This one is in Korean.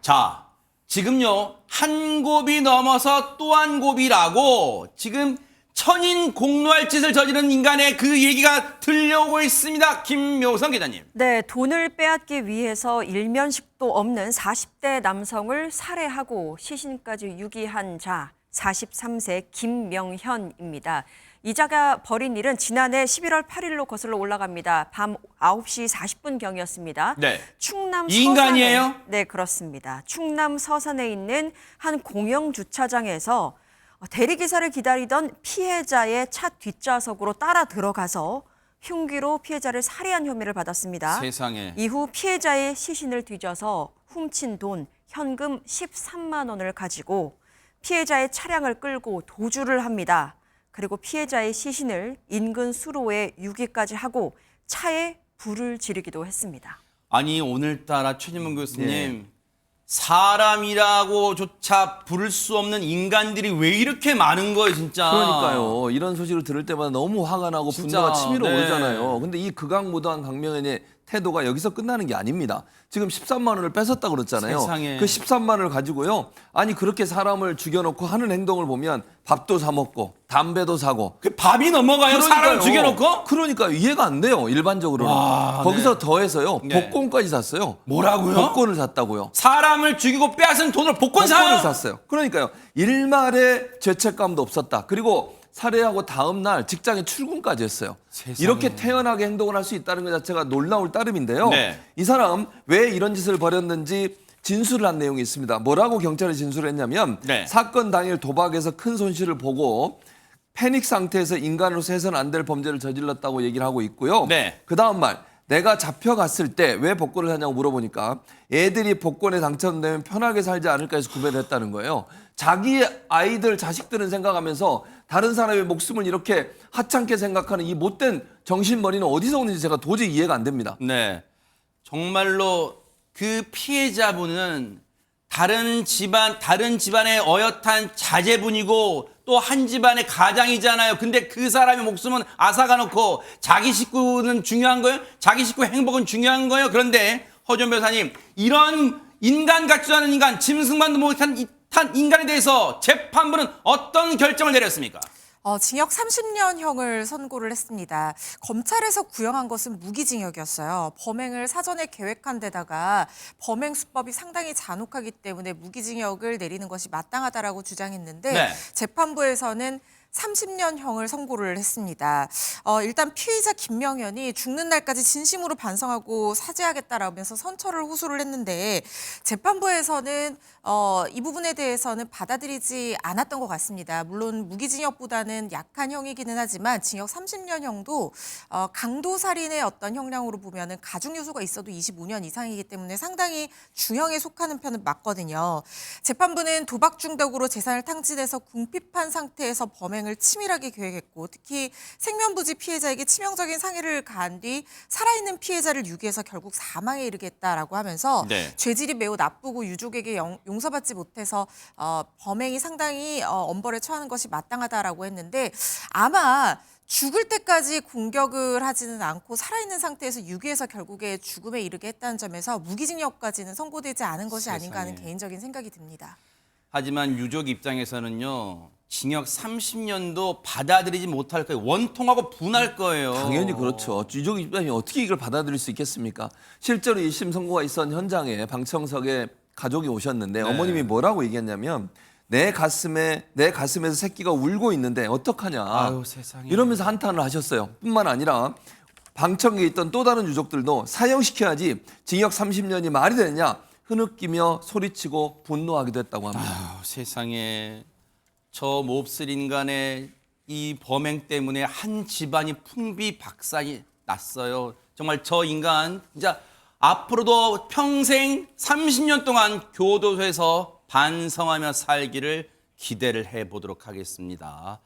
자, 지금요, 한 곱이 넘어서 또 한 곱이라고 지금 천인 공노할 짓을 저지른 인간의 그 얘기가 들려오고 있습니다. 김묘성 기자님. 네, 돈을 빼앗기 위해서 일면식도 없는 40대 남성을 살해하고 시신까지 유기한 자, 43세 김명현입니다. 이 자가 벌인 일은 지난해 11월 8일로 거슬러 올라갑니다. 밤 9시 40분경이었습니다. 네. 충남 이 인간이에요? 서산에, 네, 그렇습니다. 충남 서산에 있는 한 공영 주차장에서 대리기사를 기다리던 피해자의 차 뒷좌석으로 따라 들어가서 흉기로 피해자를 살해한 혐의를 받았습니다. 세상에. 이후 피해자의 시신을 뒤져서 훔친 돈 현금 13만 원을 가지고 피해자의 차량을 끌고 도주를 합니다. 그리고 피해자의 시신을 인근 수로에 유기까지 하고 차에 불을 지르기도 했습니다. 아니, 오늘따라 최진문 교수님, 사람이라고조차 부를 수 없는 인간들이 왜 이렇게 많은 거예요, 진짜. 그러니까요. 이런 소식을 들을 때마다 너무 화가 나고 진짜, 분노가 치밀어 네. 오르잖아요. 근데 이 극악무도한 강명현의 태도가 여기서 끝나는 게 아닙니다. 지금 13만 원을 뺏었다고 그랬잖아요. 세상에. 그 13만 원을 가지고요. 아니 그렇게 사람을 죽여놓고 하는 행동을 보면 밥도 사 먹고 담배도 사고. 그 밥이 넘어가요, 사람을 죽여놓고? 그러니까 이해가 안 돼요. 일반적으로는. 와, 거기서 더해서요. 네. 복권까지 샀어요. 뭐라고요? 복권을 샀다고요. 사람을 죽이고 빼앗은 돈을 복권 복권을 사요? 샀어요. 그러니까요. 일말의 죄책감도 없었다. 그리고 살해하고 다음 날 직장에 출근까지 했어요. 세상에. 이렇게 태연하게 행동을 할 수 있다는 것 자체가 놀라울 따름인데요. 네. 이 사람 왜 이런 짓을 벌였는지 진술을 한 내용이 있습니다. 뭐라고 경찰에 진술을 했냐면 네. 사건 당일 도박에서 큰 손실을 보고 패닉 상태에서 인간으로서 해서는 안 될 범죄를 저질렀다고 얘기를 하고 있고요. 네. 그 다음 말. 내가 잡혀갔을 때 왜 복권을 하냐고 물어보니까 애들이 복권에 당첨되면 편하게 살지 않을까 해서 구매를 했다는 거예요. 자기 아이들, 자식들은 생각하면서 다른 사람의 목숨을 이렇게 하찮게 생각하는 이 못된 정신머리는 어디서 오는지 제가 도저히 이해가 안 됩니다. 네. 정말로 그 피해자분은 다른 집안의 어엿한 자제분이고 또 한 집안의 가장이잖아요. 근데 그 사람의 목숨은 앗아가 놓고 자기 식구는 중요한 거예요? 자기 식구 행복은 중요한 거예요? 그런데 허준 변호사님, 이런 인간 같지도 않은 인간, 짐승만도 못한 인간에 대해서 재판부는 어떤 결정을 내렸습니까? 징역 30년형을 선고를 했습니다. 검찰에서 구형한 것은 무기징역이었어요. 범행을 사전에 계획한 데다가 범행 수법이 상당히 잔혹하기 때문에 무기징역을 내리는 것이 마땅하다라고 주장했는데 네. 재판부에서는 30년형을 선고를 했습니다. 일단 피의자 김명현이 죽는 날까지 진심으로 반성하고 사죄하겠다라면서 선처를 호소를 했는데 재판부에서는 이 부분에 대해서는 받아들이지 않았던 것 같습니다. 물론 무기징역보다는 약한 형이기는 하지만 징역 30년형도 강도살인의 어떤 형량으로 보면은 가중 요소가 있어도 25년 이상이기 때문에 상당히 중형에 속하는 편은 맞거든요. 재판부는 도박 중독으로 재산을 탕진해서 궁핍한 상태에서 범행을 치밀하게 계획했고 특히 생면부지 피해자에게 치명적인 상해를 가한 뒤 살아있는 피해자를 유기해서 결국 사망에 이르겠다라고 하면서 네. 죄질이 매우 나쁘고 유족에게 용서받지 못해서 범행이 상당히 엄벌에 처하는 것이 마땅하다라고 했는데 아마 죽을 때까지 공격을 하지는 않고 살아있는 상태에서 유기해서 결국에 죽음에 이르게 했다는 점에서 무기징역까지는 선고되지 않은 것이 아닌가 하는 세상에. 개인적인 생각이 듭니다. 하지만 유족 입장에서는요, 징역 30년도 받아들이지 못할 거예요. 원통하고 분할 거예요. 당연히 그렇죠. 유족 입장이 어떻게 이걸 받아들일 수 있겠습니까? 실제로 1심 선고가 있었던 현장에 방청석에 가족이 오셨는데 네. 어머님이 뭐라고 얘기했냐면 내 가슴에서 새끼가 울고 있는데 어떡하냐. 아유, 세상에. 이러면서 한탄을 하셨어요. 뿐만 아니라 방청에 있던 또 다른 유족들도 사형시켜야지 징역 30년이 말이 되느냐 흐느끼며 소리치고 분노하기도 했다고 합니다. 아유, 세상에. 저 몹쓸 인간의 이 범행 때문에 한 집안이 풍비박산이 났어요. 정말 저 인간 진짜 앞으로도 평생 30년 동안 교도소에서 반성하며 살기를 기대를 해보도록 하겠습니다.